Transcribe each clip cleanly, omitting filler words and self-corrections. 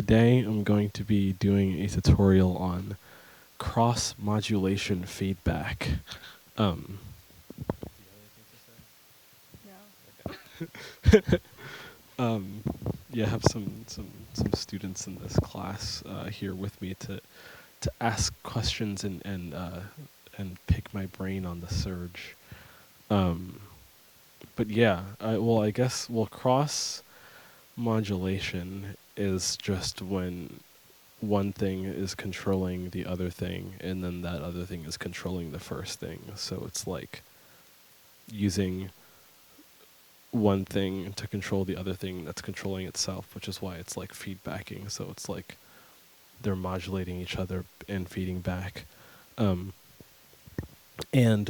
today I'm going to be doing a tutorial on cross-modulation feedback. Yeah, I have some students in this class here with me to ask questions and pick my brain on the Serge. But yeah, I guess cross modulation is just when one thing is controlling the other thing, and then that other thing is controlling the first thing. So it's like using one thing to control the other thing that's controlling itself, which is why it's like feedbacking. So it's like they're modulating each other and feeding back. And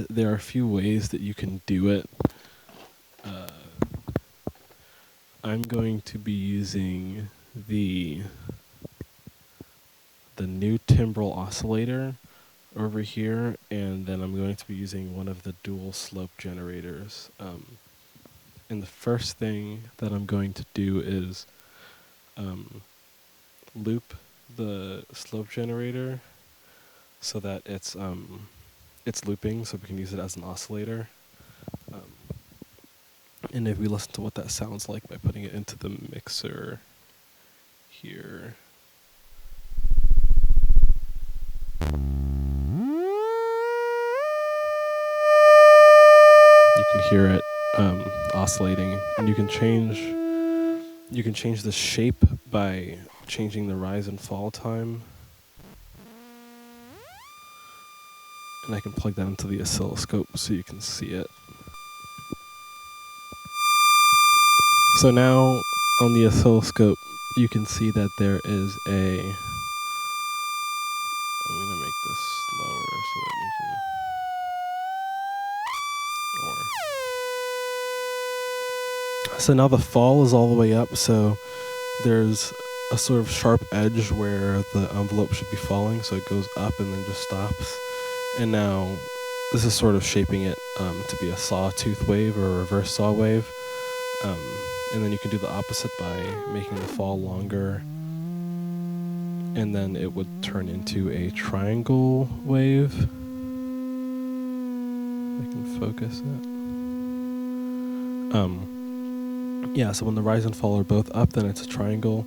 there are a few ways that you can do it. I'm going to be using the new timbral oscillator over here, and then I'm going to be using one of the dual slope generators. And the first thing that I'm going to do is loop the slope generator so that it's looping, so we can use it as an oscillator. And if we listen to what that sounds like by putting it into the mixer here. You can hear it oscillating, and you can change the shape by changing the rise and fall time. And I can plug that into the oscilloscope so you can see it. So now on the oscilloscope, you can see that there is a... I'm going to make this slower so that you can... So now the fall is all the way up, so there's a sort of sharp edge where the envelope should be falling, so it goes up and then just stops. And now this is sort of shaping it to be a sawtooth wave or a reverse saw wave. And then you can do the opposite by making the fall longer. And then it would turn into a triangle wave. I can focus it. Yeah, so when the rise and fall are both up, then it's a triangle.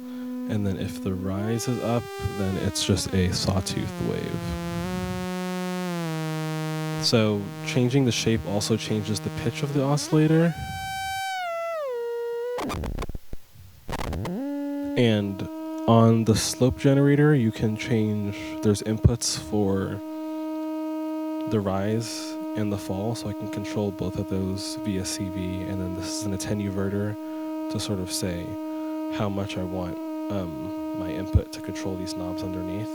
And then if the rise is up, then it's just a sawtooth wave. So changing the shape also changes the pitch of the oscillator. And on the slope generator, you can change, there's inputs for the rise and the fall, so I can control both of those via CV, and then this is an attenuverter to sort of say how much I want my input to control these knobs underneath.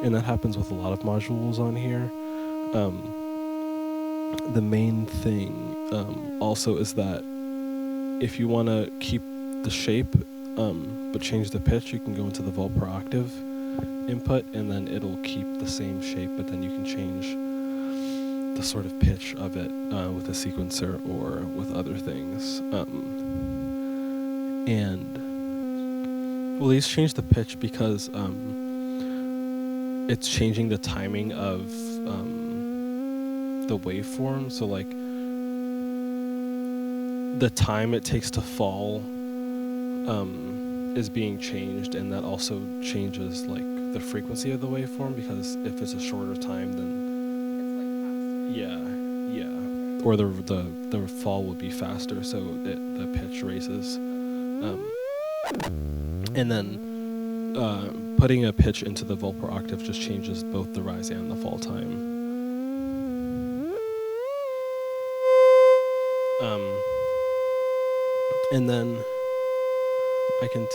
And that happens with a lot of modules on here. The main thing also is that if you want to keep the shape but change the pitch, you can go into the volt per octave input, and then it'll keep the same shape, but then you can change the sort of pitch of it with a sequencer or with other things. And well, these change the pitch because it's changing the timing of the waveform. So like the time it takes to fall is being changed, and that also changes like the frequency of the waveform, because if it's a shorter time, then or the fall would be faster, so the pitch raises. And then putting a pitch into the volt per octave just changes both the rise and the fall time. And then I can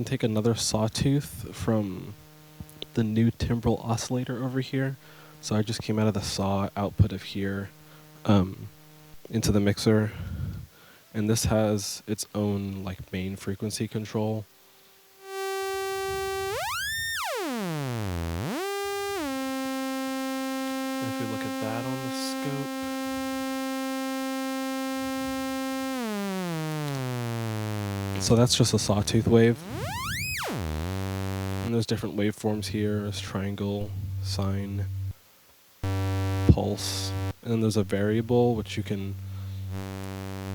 take another sawtooth from the new timbral oscillator over here. So I just came out of the saw output of here into the mixer, and this has its own like main frequency control. if we look at that on the scope. So that's just a sawtooth wave. And there's different waveforms here. There's triangle, sine, pulse. And then there's a variable which you can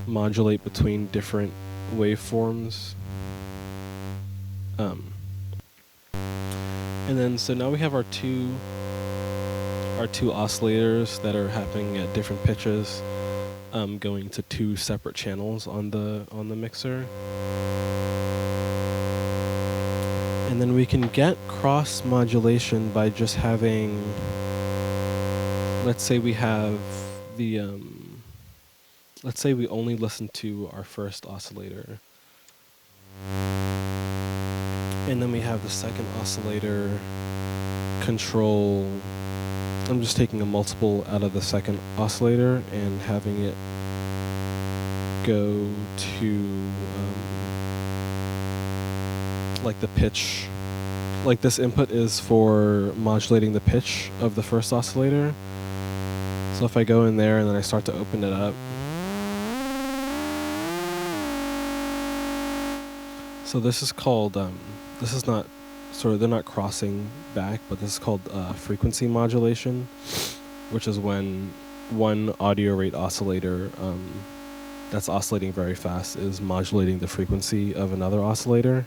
modulate between different waveforms. And then so now we have our two oscillators that are happening at different pitches, going to two separate channels on the mixer. And then we can get cross modulation by just having, let's say we have the let's say we only listen to our first oscillator. And then we have the second oscillator control. I'm just taking a multiple out of the second oscillator and having it go to like the pitch. Like this input is for modulating the pitch of the first oscillator. So if I go in there and then I start to open it up. So this is called, this is not, they're not crossing back, but this is called frequency modulation, which is when one audio rate oscillator that's oscillating very fast is modulating the frequency of another oscillator.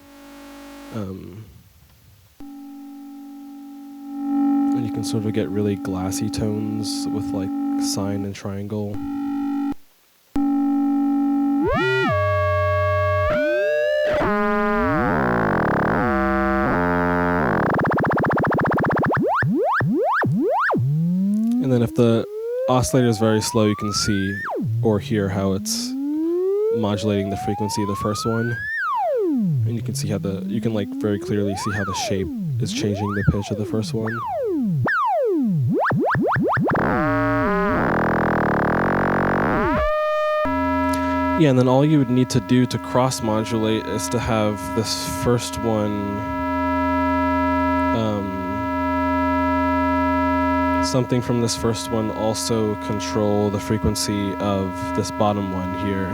And you can sort of get really glassy tones with like sine and triangle. And then if the oscillator is very slow, you can see or hear how it's modulating the frequency of the first one. And you can see how you can like very clearly see how the shape is changing the pitch of the first one. Yeah, and then all you would need to do to cross modulate is to have this first one, something from this first one also control the frequency of this bottom one here.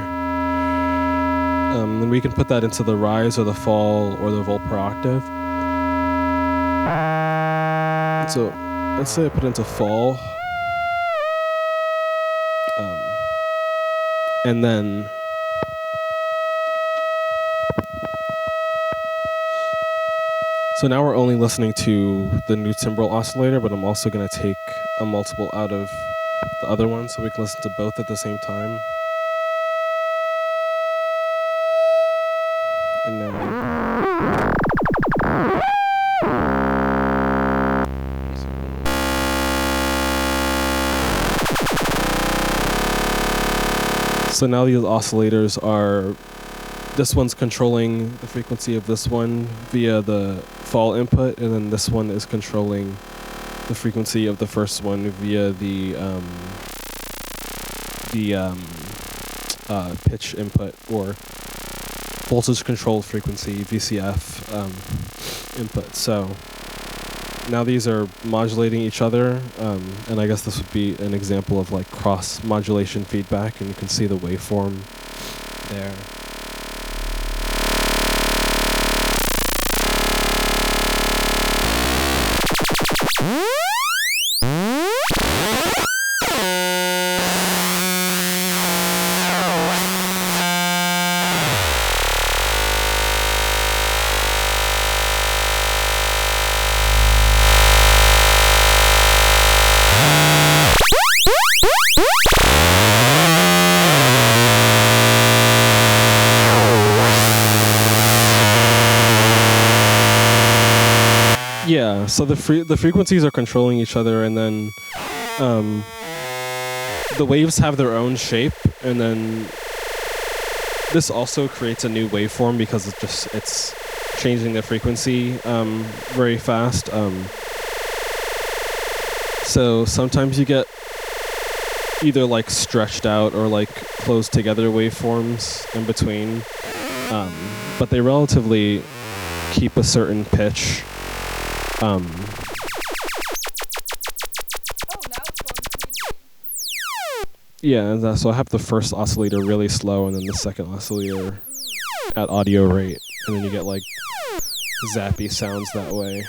Then we can put that into the rise or the fall or the volt per octave. So let's say I put into fall. And then so now we're only listening to the new timbral oscillator, but I'm also going to take a multiple out of the other one so we can listen to both at the same time. And now so now these oscillators are, this one's controlling the frequency of this one via the fall input, and then this one is controlling the frequency of the first one via the pitch input or voltage controlled frequency VCF input. So now these are modulating each other, and I guess this would be an example of like cross modulation feedback, and you can see the waveform there. Yeah, so the frequencies are controlling each other, and then the waves have their own shape, and then this also creates a new waveform because it's changing the frequency very fast. So sometimes you get either like stretched out or like close together waveforms in between, but they relatively keep a certain pitch. Oh, now it's going Yeah, and so I have the first oscillator really slow, and then the second oscillator at audio rate, and then you get like zappy sounds that way.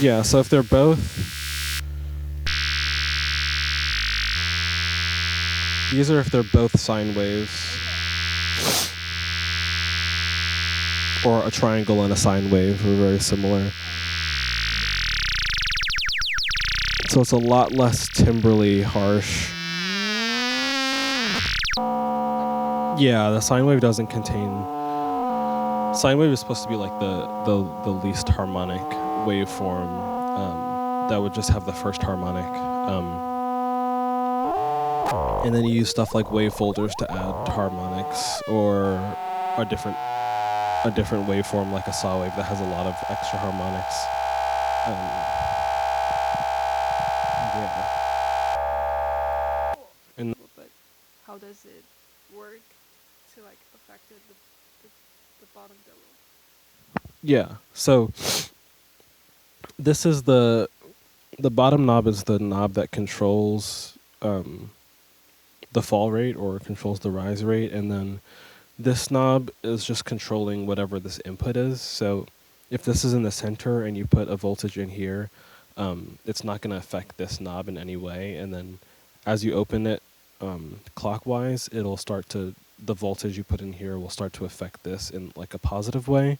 Yeah, so if they're both... These are if they're both sine waves. Or a triangle and a sine wave are very similar. So it's a lot less timbrally harsh. Yeah, the sine wave doesn't contain... Sine wave is supposed to be like the least harmonic waveform. That would just have the first harmonic. And then you use stuff like wave folders to add harmonics, or a different waveform like a saw wave that has a lot of extra harmonics. Yeah. And but how does it work to like affect the bottom double? yeah, so this is the bottom knob is the knob that controls the fall rate or controls the rise rate, and then this knob is just controlling whatever this input is. So if this is in the center and you put a voltage in here, it's not going to affect this knob in any way. And then as you open it clockwise, it'll start to, the voltage you put in here will start to affect this in like a positive way.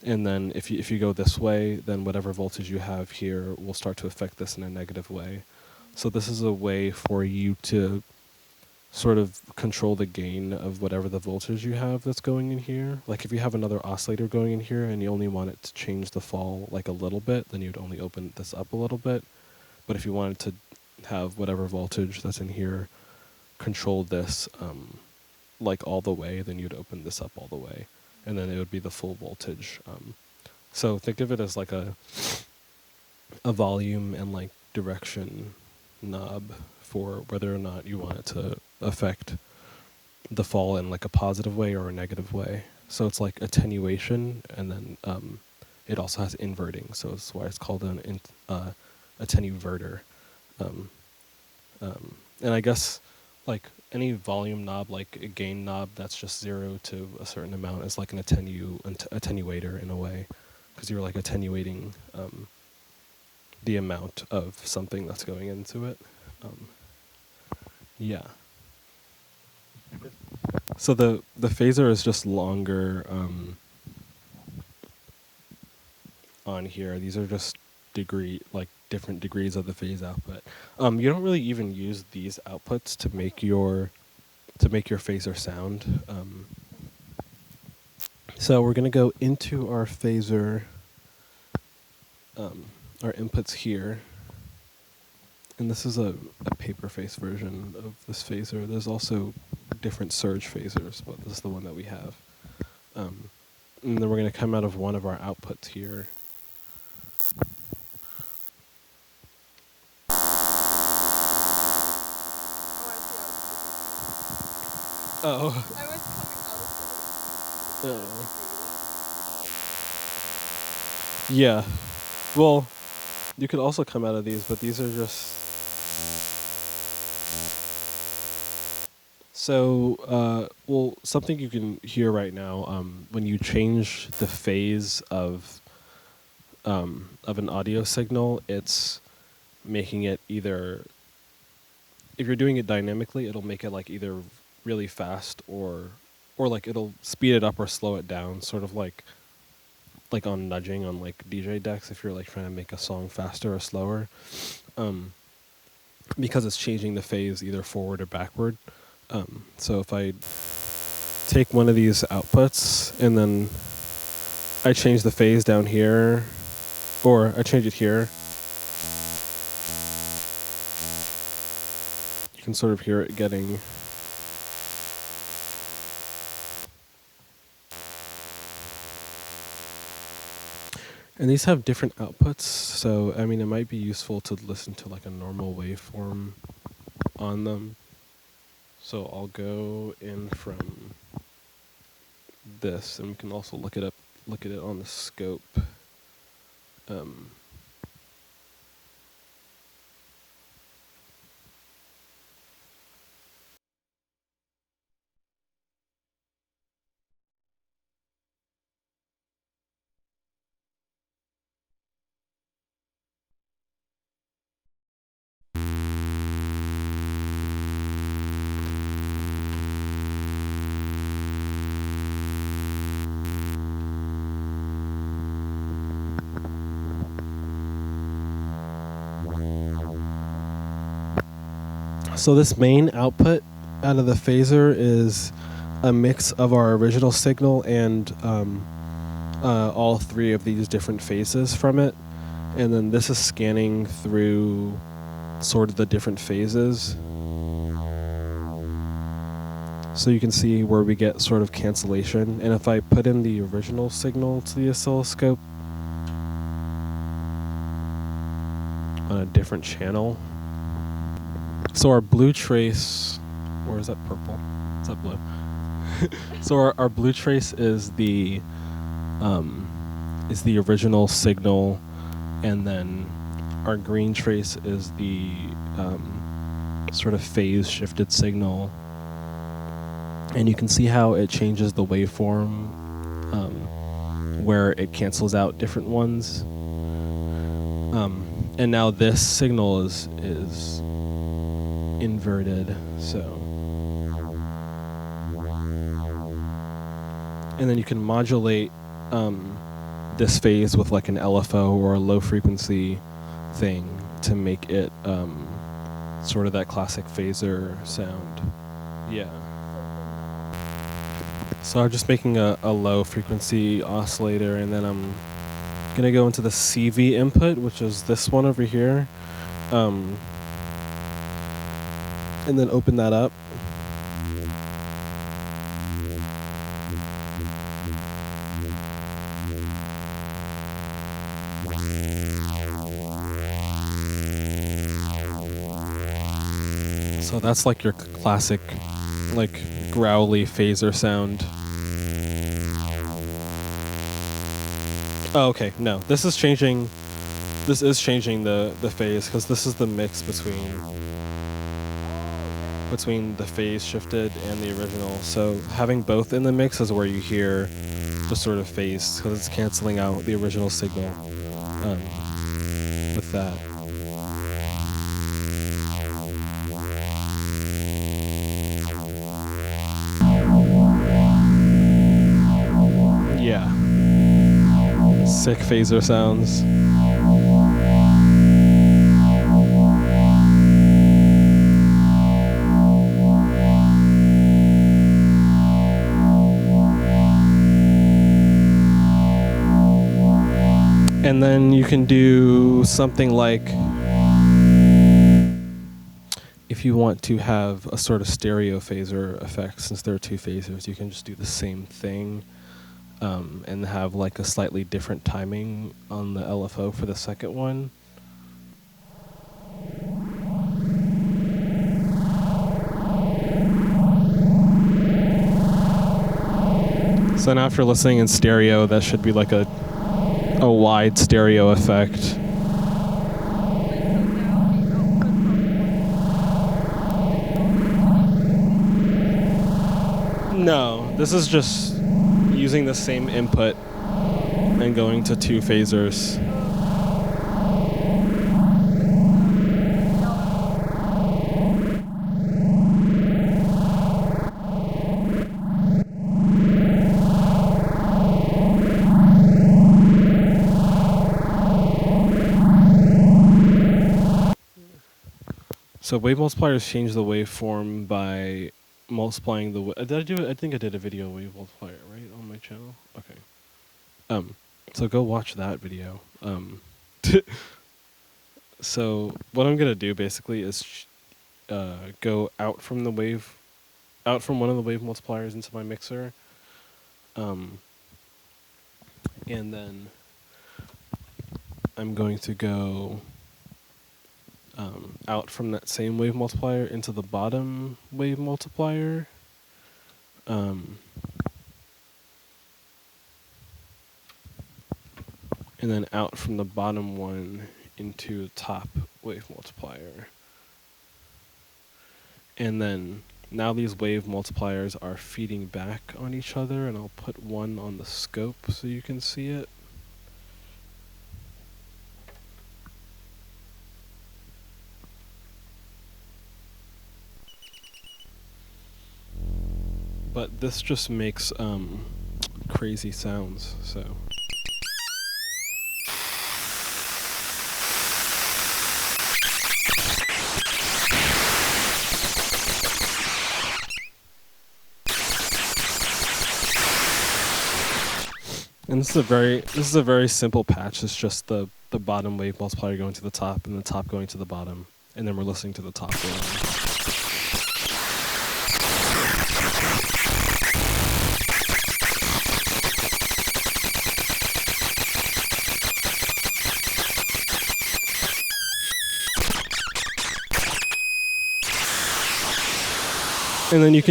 And then if you go this way, then whatever voltage you have here will start to affect this in a negative way. So this is a way for you to sort of control the gain of whatever the voltage you have that's going in here. Like if you have another oscillator going in here and you only want it to change the fall like a little bit, then you'd only open this up a little bit. But if you wanted to have whatever voltage that's in here control this like all the way, then you'd open this up all the way. And then it would be the full voltage. So think of it as like a volume and like direction knob for whether or not you want it to affect the fall in like a positive way or a negative way. So it's like attenuation, and then it also has inverting. So that's why it's called an attenuverter. And I guess like any volume knob, like a gain knob that's just 0 to a certain amount is like an attenuator in a way, because you're like attenuating the amount of something that's going into it. Yeah. So the phaser is just longer on here. These are just different degrees of the phase output. You don't really even use these outputs to make your phaser sound. So we're gonna go into our phaser, our inputs here. And this is a paper face version of this phaser. There's also different Serge phasers, but this is the one that we have. And then we're going to come out of one of our outputs here. Oh. I was coming out of Oh. Yeah. Well, you could also come out of these, but these are just... So, well, something you can hear right now, when you change the phase of an audio signal, it's making it either... If you're doing it dynamically, it'll make it like either really fast or like it'll speed it up or slow it down, sort of like on nudging on like DJ decks if you're like trying to make a song faster or slower, because it's changing the phase either forward or backward. So if I take one of these outputs and then I change the phase down here, or I change it here, you can sort of hear it getting... And these have different outputs, so I mean it might be useful to listen to like a normal waveform on them. So I'll go in from this, and we can also look at it on the scope. So this main output out of the phaser is a mix of our original signal and all three of these different phases from it. And then this is scanning through sort of the different phases. So you can see where we get sort of cancellation. And if I put in the original signal to the oscilloscope on a different channel. So our blue trace, or is that purple? Is that blue? So our blue trace is the original signal, and then our green trace is the sort of phase shifted signal. And you can see how it changes the waveform, where it cancels out different ones. And now this signal is inverted, so. And then you can modulate this phase with like an LFO or a low frequency thing to make it sort of that classic phaser sound. Yeah. So I'm just making a low frequency oscillator, and then I'm gonna go into the CV input, which is this one over here, and then open that up. So that's like your classic, like growly phaser sound. Oh, okay. No, this is changing the phase, because this is the mix between the phase shifted and the original. So having both in the mix is where you hear the sort of phase, because it's canceling out the original signal with that. Yeah. Sick phaser sounds. And then you can do something like, if you want to have a sort of stereo phaser effect, since there are two phasers, you can just do the same thing and have like a slightly different timing on the LFO for the second one. So now if you're listening in stereo, that should be like a wide stereo effect. No, this is just using the same input and going to two phasers. So wave multipliers change the waveform by multiplying the. Did I do it? I think I did a video wave multiplier, right, on my channel. Okay. So go watch that video. So what I'm gonna do basically is go out from one of the wave multipliers into my mixer, and then I'm going to go out from that same wave multiplier into the bottom wave multiplier. And then out from the bottom one into the top wave multiplier. And then now these wave multipliers are feeding back on each other, and I'll put one on the scope so you can see it. But this just makes crazy sounds, so. And this is a very simple patch. It's just the bottom wave multiplier going to the top and the top going to the bottom, and then we're listening to the top wave. And then you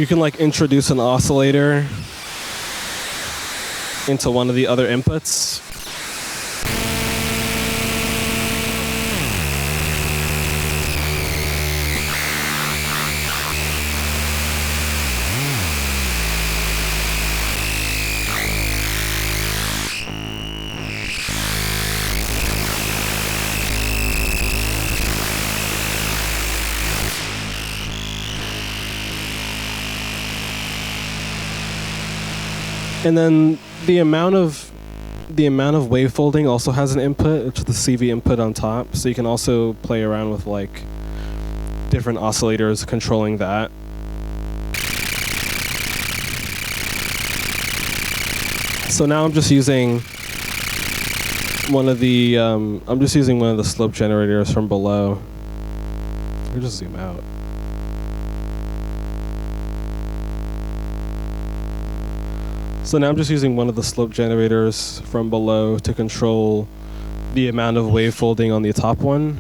can like introduce an oscillator into one of the other inputs. And then the amount of wavefolding also has an input, which is the CV input on top. So you can also play around with like different oscillators controlling that. So now I'm just using one of the slope generators from below. Let me just zoom out. So now I'm just using one of the slope generators from below to control the amount of wavefolding on the top one.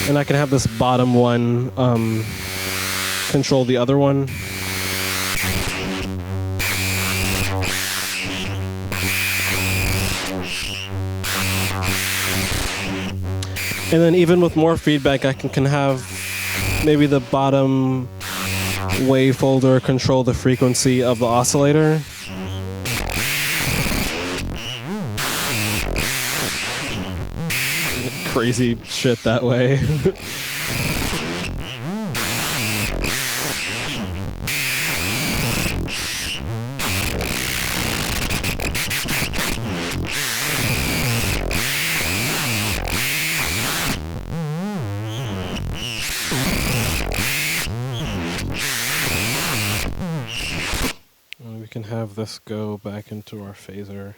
And I can have this bottom one control the other one. And then even with more feedback, I can have maybe the bottom wave folder control the frequency of the oscillator. Crazy shit that way. And we can have this go back into our phaser.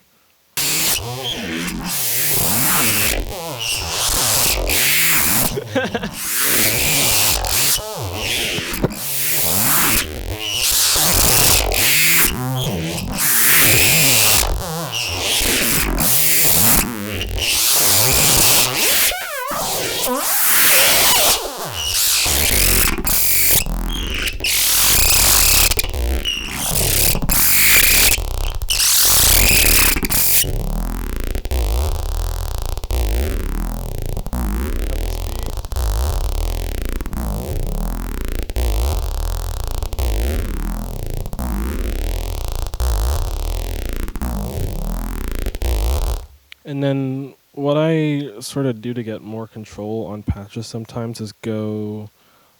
And then what I sort of do to get more control on patches sometimes is go...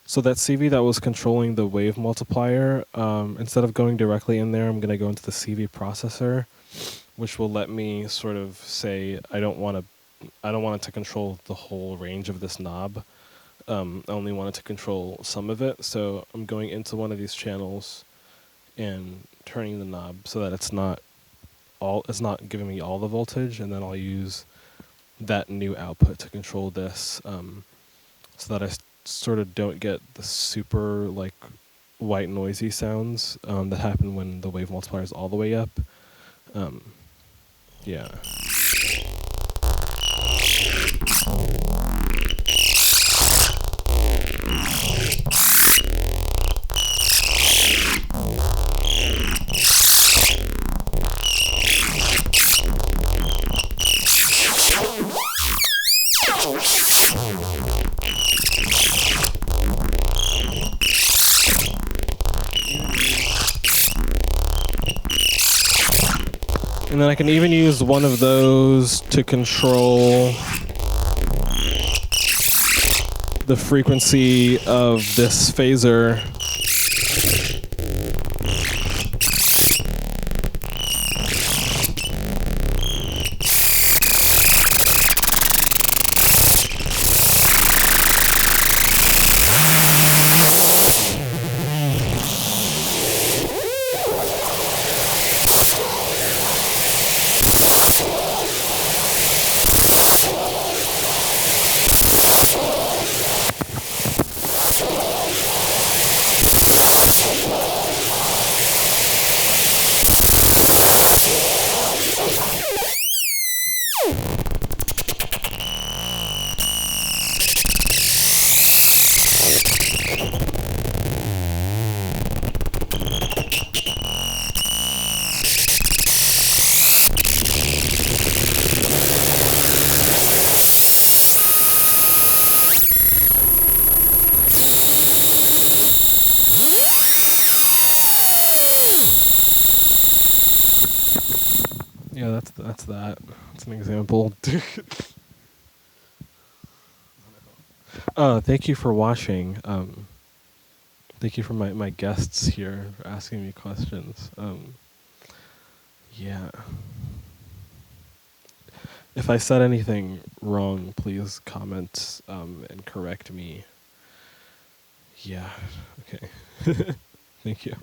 So that CV that was controlling the wave multiplier, instead of going directly in there, I'm going to go into the CV Proccesor, which will let me sort of say I don't want it to control the whole range of this knob. I only want it to control some of it. So I'm going into one of these channels, and turning the knob so that it's not giving me all the voltage, and then I'll use that new output to control this, so that I sort of don't get the super like white noisy sounds that happen when the wave multiplier is all the way up. Yeah. And then I can even use one of those to control the frequency of this phaser. Yeah, that's that. That's an example. Thank you for watching. Thank you for my guests here for asking me questions. Yeah. If I said anything wrong, please comment and correct me. Yeah. Okay. Thank you.